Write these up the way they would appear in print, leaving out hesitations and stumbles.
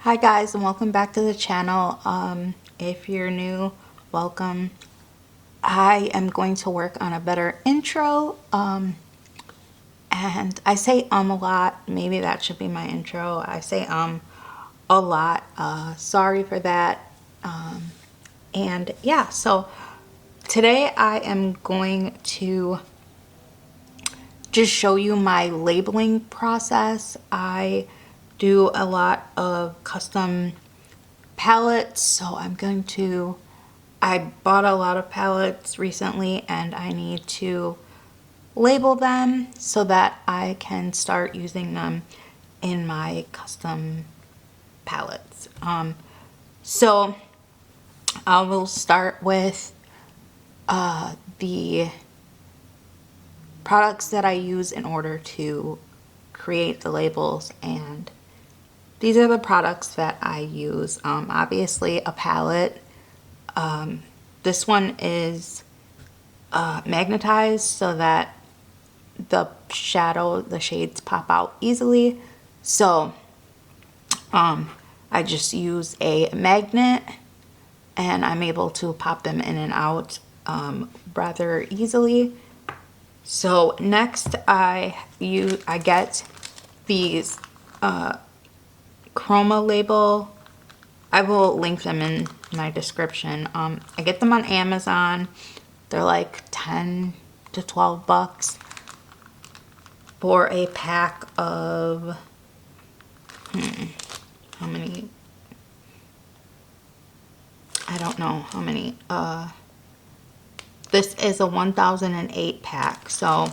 Hi guys, and welcome back to the channel. If you're new, welcome. I am going to work on a better intro, and I say a lot. Maybe that should be my intro. I say a lot. Sorry for that. And yeah, so today I am going to just show you my labeling process. I do a lot of custom palettes, so I bought a lot of palettes recently and I need to label them so that I can start using them in my custom palettes. So I will start with the products that I use in order to create the labels, and these are the products that I use. Obviously a palette. This one is magnetized so that the shades pop out easily. So I just use a magnet and I'm able to pop them in and out rather easily. So next I get these chroma label. I will link them in my description. I get them on Amazon. They're like 10 to 12 bucks for a pack of how many? I don't know how many. This is a 1008 pack, so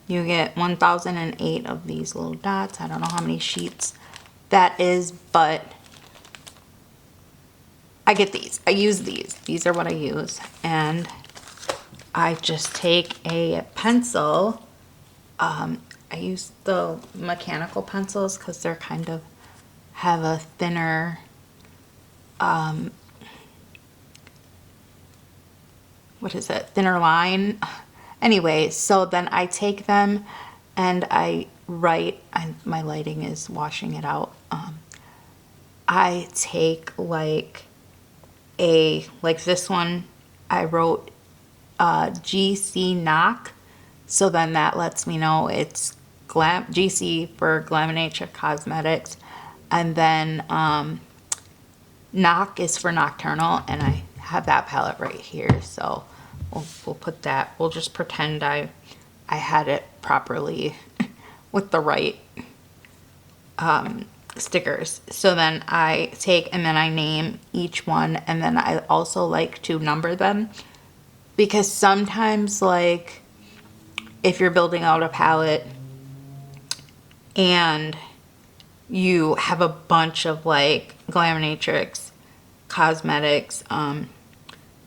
you get 1008 of these little dots. I don't know how many sheets that is, but I get these. I use these. These are what I use. And I just take a pencil. I use the mechanical pencils because they're kind of have a thinner, thinner line. Anyway, so then I take them and I write, and my lighting is washing it out. I take like this one, I wrote GC knock, so then that lets me know it's GC for Glaminature Cosmetics, and then knock is for nocturnal, and I have that palette right here, so we'll put that. We'll just pretend I had it properly with the right stickers. So then I take and then I name each one, and then I also like to number them, because sometimes, like, if you're building out a palette and you have a bunch of like Glaminatrix Cosmetics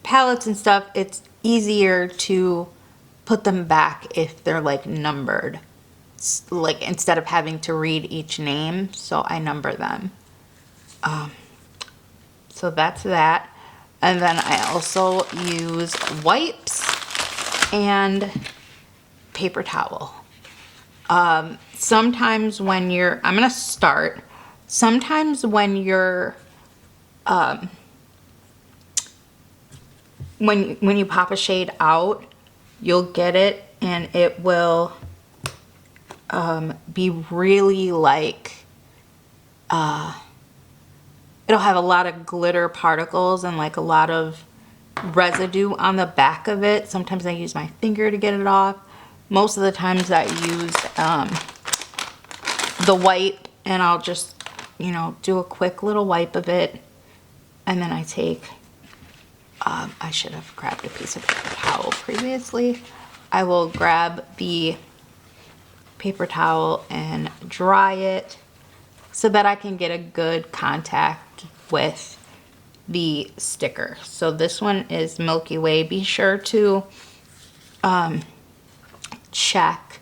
palettes and stuff, it's easier to put them back if they're like numbered, like instead of having to read each name. So I number them. So that's that. And then I also use wipes and paper towel. Sometimes when you're, I'm gonna start, sometimes when you're, when you pop a shade out, you'll get it and it will be really like, it'll have a lot of glitter particles and like a lot of residue on the back of it. Sometimes I use my finger to get it off. Most of the times I use the wipe, and I'll just, you know, do a quick little wipe of it. And then I take, I should have grabbed a piece of paper towel previously. I will grab the paper towel and dry it so that I can get a good contact with the sticker. So this one is Milky Way. Be sure to check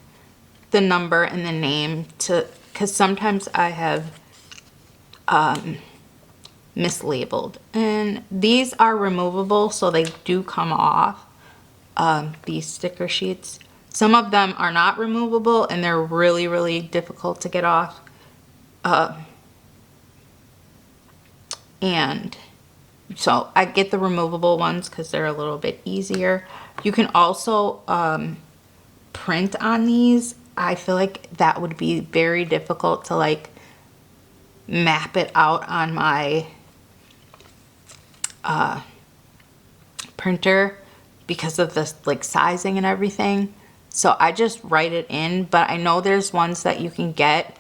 the number and the name, because sometimes I have mislabeled, and these are removable, so they do come off, these sticker sheets. Some of them are not removable and they're really difficult to get off. And so I get the removable ones because they're a little bit easier. You can also print on these. I feel like that would be very difficult to like map it out on my printer because of the like sizing and everything. So I just write it in, but I know there's ones that you can get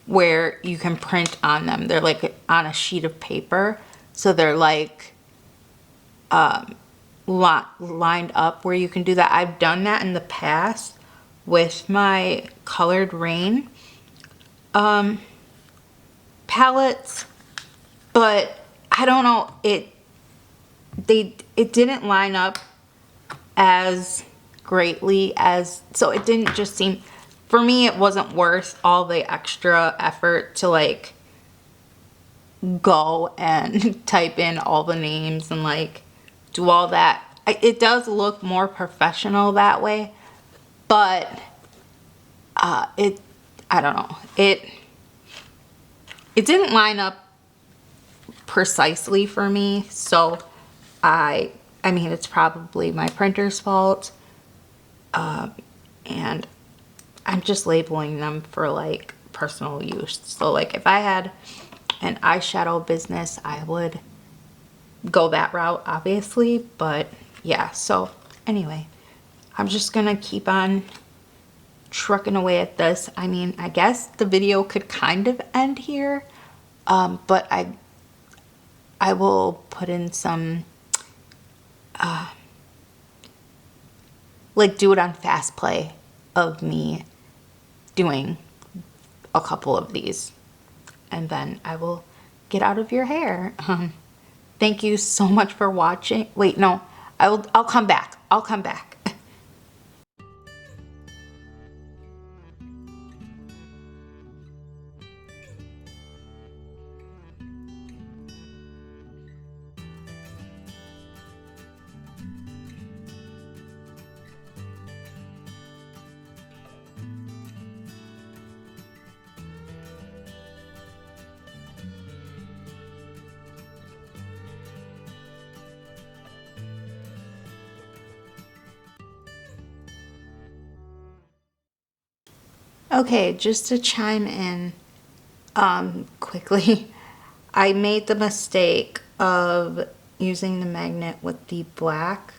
where you can print on them. They're like on a sheet of paper. So they're like lined up where you can do that. I've done that in the past with my Colored Rain palettes, but I don't know, it didn't line up as greatly as, so it didn't just seem, for me it wasn't worth all the extra effort to like go and type in all the names and like do all that. It does look more professional that way, but I don't know, it didn't line up precisely for me. So I mean, it's probably my printer's fault, and I'm just labeling them for like personal use. So like if I had an eyeshadow business, I would go that route, obviously. But yeah, so anyway, I'm just gonna keep on trucking away at this. I mean, I guess the video could kind of end here, but I will put in some like do it on fast play of me doing a couple of these, and then I will get out of your hair. Thank you so much for watching. Wait, no, I'll come back. I'll come back. Okay, just to chime in quickly, I made the mistake of using the magnet with the black.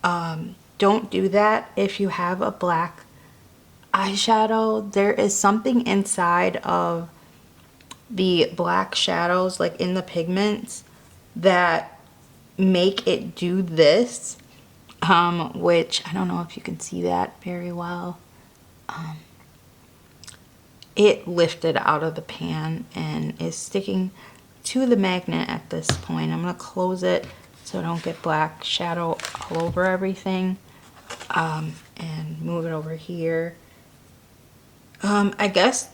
Don't do that if you have a black eyeshadow. There is something inside of the black shadows, like in the pigments, that make it do this, which I don't know if you can see that very well. It lifted out of the pan and is sticking to the magnet at this point. I'm going to close it so I don't get black shadow all over everything, and move it over here. I guess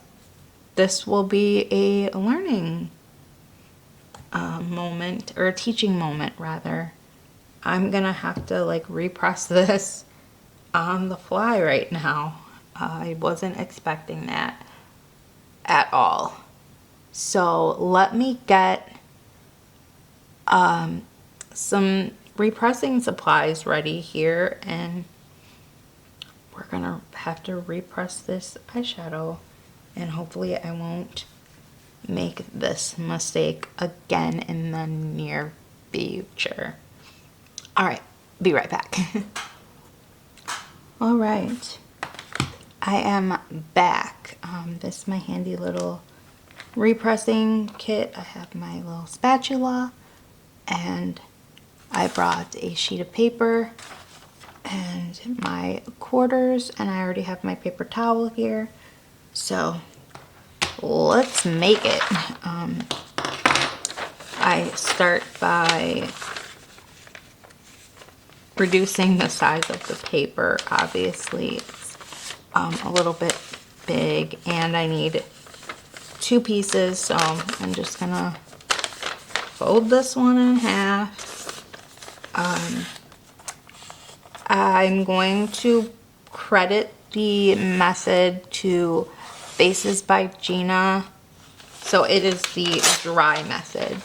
this will be a learning moment, or a teaching moment rather. I'm going to have to like repress this on the fly right now. I wasn't expecting that at all. So let me get some repressing supplies ready here, and we're gonna have to repress this eyeshadow, and hopefully I won't make this mistake again in the near future. All right, be right back. All right, I am back. This is my handy little repressing kit. I have my little spatula, and I brought a sheet of paper and my quarters, and I already have my paper towel here. So let's make it. I start by reducing the size of the paper. Obviously, it's a little bit big, and I need 2 pieces, so I'm just gonna fold this one in half. I'm going to credit the method to Faces by Gina, so it is the dry method.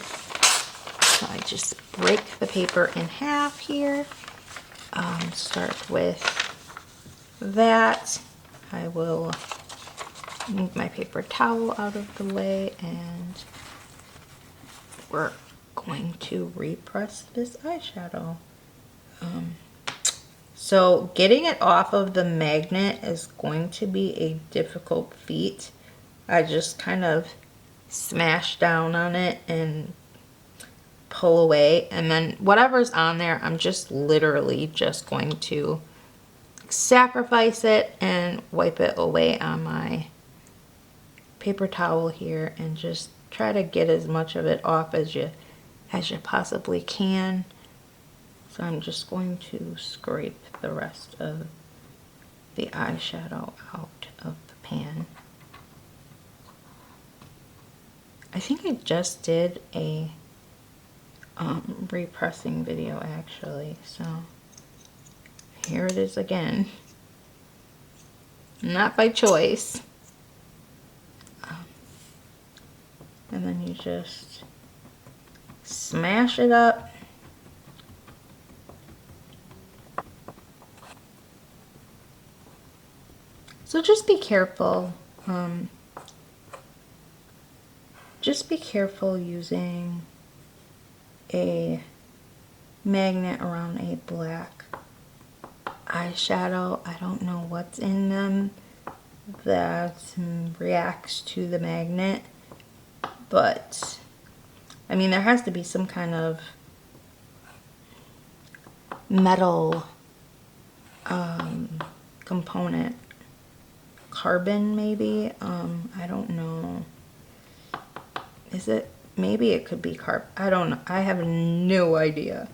So I just break the paper in half here. Start with that. I will move my paper towel out of the way, and we're going to repress this eyeshadow. So getting it off of the magnet is going to be a difficult feat. I just kind of smash down on it and pull away, and then whatever's on there, I'm just literally just going to sacrifice it and wipe it away on my paper towel here, and just try to get as much of it off as you possibly can. So I'm just going to scrape the rest of the eyeshadow out of the pan. I think I just did a repressing video actually, so here it is again. Not by choice. And then you just smash it up. So just be careful. Just be careful using a magnet around a black eyeshadow. I don't know what's in them that reacts to the magnet, but I mean, there has to be some kind of metal component. Carbon maybe, I don't know. Is it? Maybe it could be carbon. I don't know. I have no idea.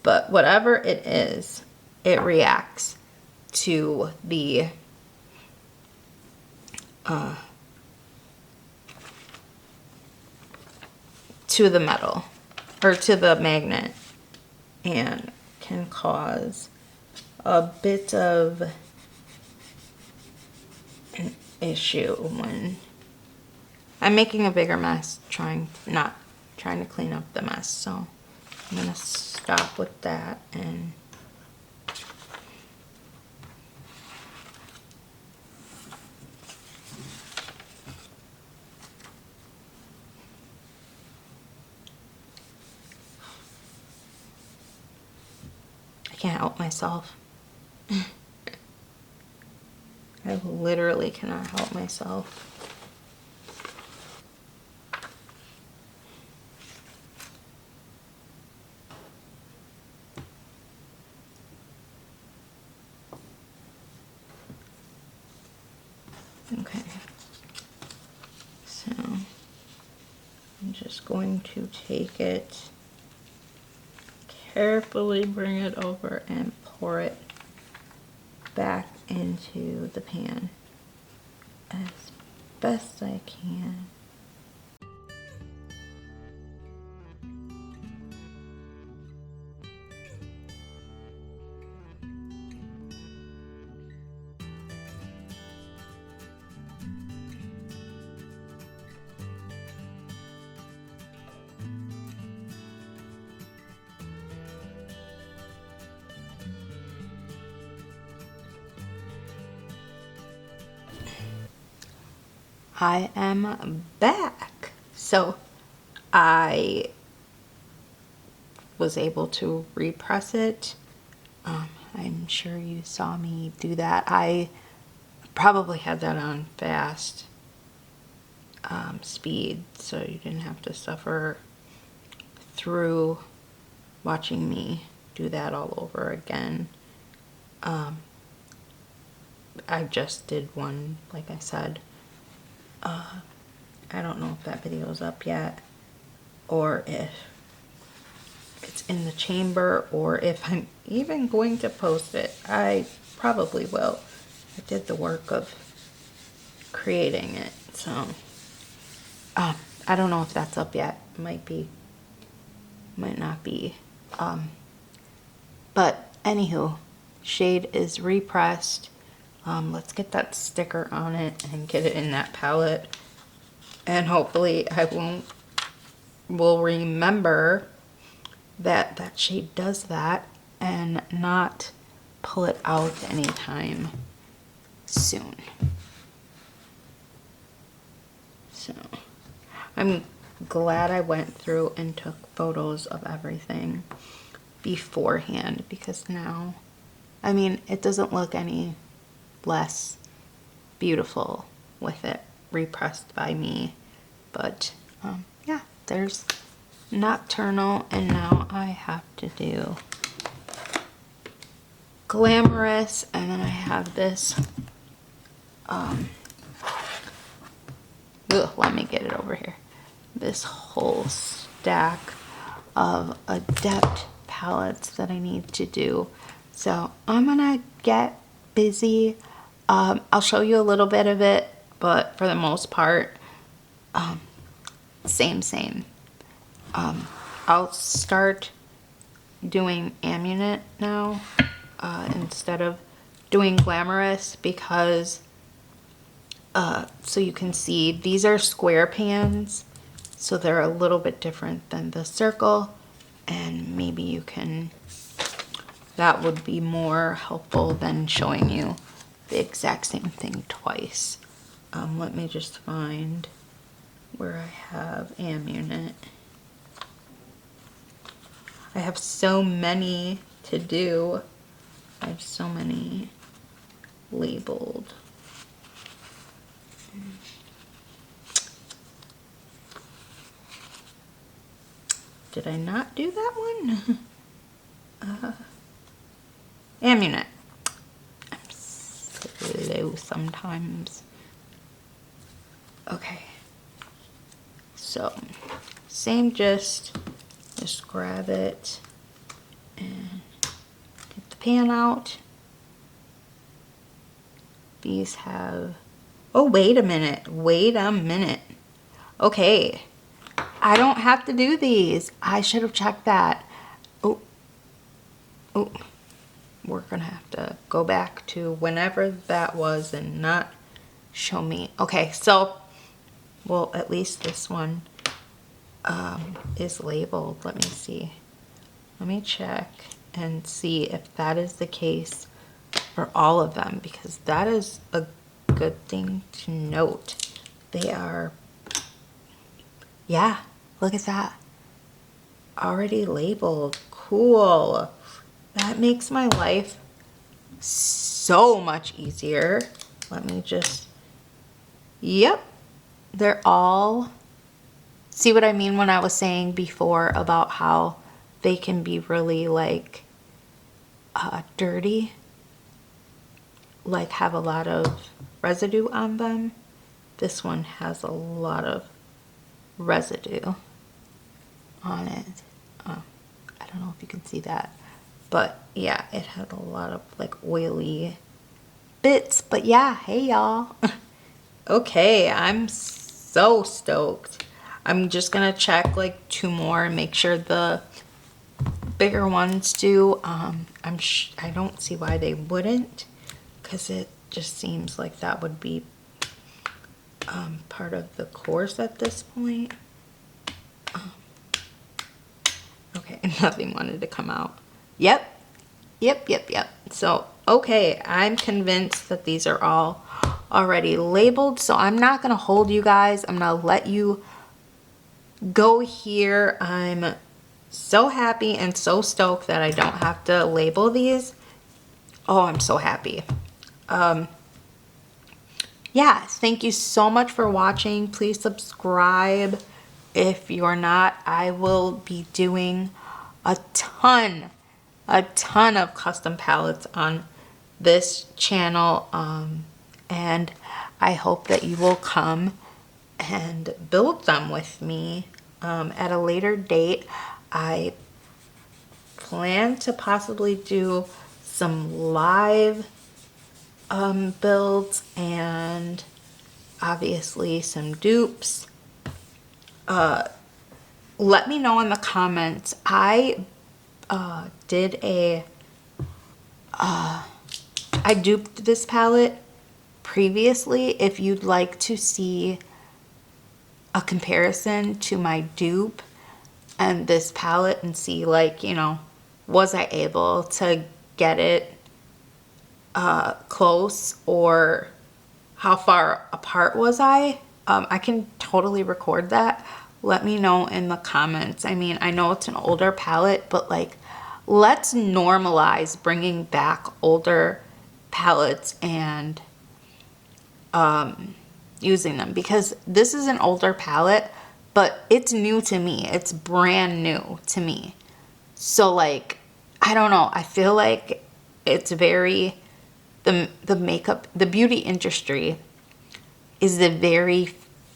But whatever it is, it reacts to the metal, or to the magnet, and can cause a bit of an issue when I'm making a bigger mess, not trying to clean up the mess. So I'm gonna stop with that, and I can't help myself. I literally cannot help myself. Okay, so I'm just going to take it, carefully bring it over and pour it back into the pan as best I can. I am back. So I was able to repress it. I'm sure you saw me do that. I probably had that on fast speed, so you didn't have to suffer through watching me do that all over again. I just did one, like I said. I don't know if that video is up yet, or if it's in the chamber, or if I'm even going to post it. I probably will. I did the work of creating it, so I don't know if that's up yet. Might be, might not be. But anywho, shade is repressed. Let's get that sticker on it and get it in that palette, and hopefully I will remember that that shade does that and not pull it out anytime soon. So I'm glad I went through and took photos of everything beforehand, because now, I mean, it doesn't look any less beautiful with it repressed by me. But yeah, there's Nocturnal, and now I have to do Glamorous, and then I have this let me get it over here, this whole stack of Adept palettes that I need to do. So I'm gonna get busy. I'll show you a little bit of it, but for the most part, same. I'll start doing Amulet now instead of doing Glamorous, because so you can see these are square pans, so they're a little bit different than the circle, and maybe you can, that would be more helpful than showing you the exact same thing twice. Let me just find where I have Amulet. I have so many to do. I have so many labeled. Did I not do that one? Amulet. I'm slow sometimes. Okay. So, same gist. Just grab it and get the pan out. These have, oh, wait a minute. Okay. I don't have to do these. I should have checked that. Oh, we're gonna have to go back to whenever that was and not show me. Okay, so, well, at least this one is labeled. Let me see. Let me check and see if that is the case for all of them, because that is a good thing to note. They are, yeah, look at that. Already labeled. Cool. That makes my life so much easier. Let me just, yep, they're all, see what I mean when I was saying before about how they can be really like dirty, like have a lot of residue on them. This one has a lot of residue on it. I don't know if you can see that, but yeah, it had a lot of like oily bits. But yeah, hey y'all. Okay, I'm so stoked. I'm just gonna check like 2 more and make sure the bigger ones do. I don't see why they wouldn't, because it just seems like that would be part of the course at this point. Okay, nothing wanted to come out. Yep. So, okay, I'm convinced that these are all already labeled, so I'm not gonna hold you guys. I'm gonna let you go here. I'm so happy and so stoked that I don't have to label these. Oh, I'm so happy. Yeah, thank you so much for watching. Please subscribe if you're not. I will be doing a ton of custom palettes on this channel, and I hope that you will come and build them with me at a later date. I plan to possibly do some live builds and obviously some dupes. Let me know in the comments. I duped this palette previously. If you'd like to see a comparison to my dupe, and this palette and see, like, you know, was I able to get it close, or how far apart was I? I can totally record that. Let me know in the comments. I mean, I know it's an older palette, but like, let's normalize bringing back older palettes and using them, because this is an older palette, but it's new to me. It's brand new to me. So like, I don't know. I feel like it's very, the makeup, the beauty industry is the very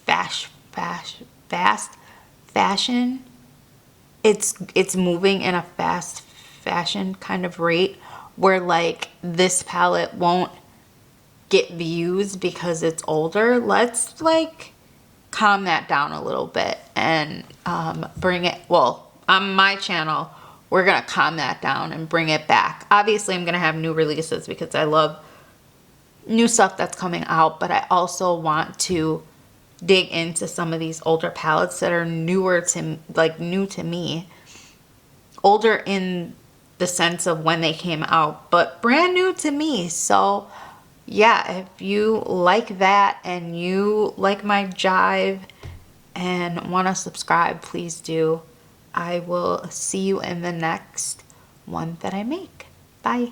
fast fashion. It's moving in a fast fashion kind of rate, where like this palette won't get views because it's older. Let's like calm that down a little bit and bring it, well, on my channel, we're gonna calm that down and bring it back. Obviously, I'm gonna have new releases because I love new stuff that's coming out, but I also want to dig into some of these older palettes that are newer to, like, new to me. Older in the sense of when they came out, but brand new to me. So yeah, if you like that and you like my jive and want to subscribe, please do. I will see you in the next one that I make. Bye.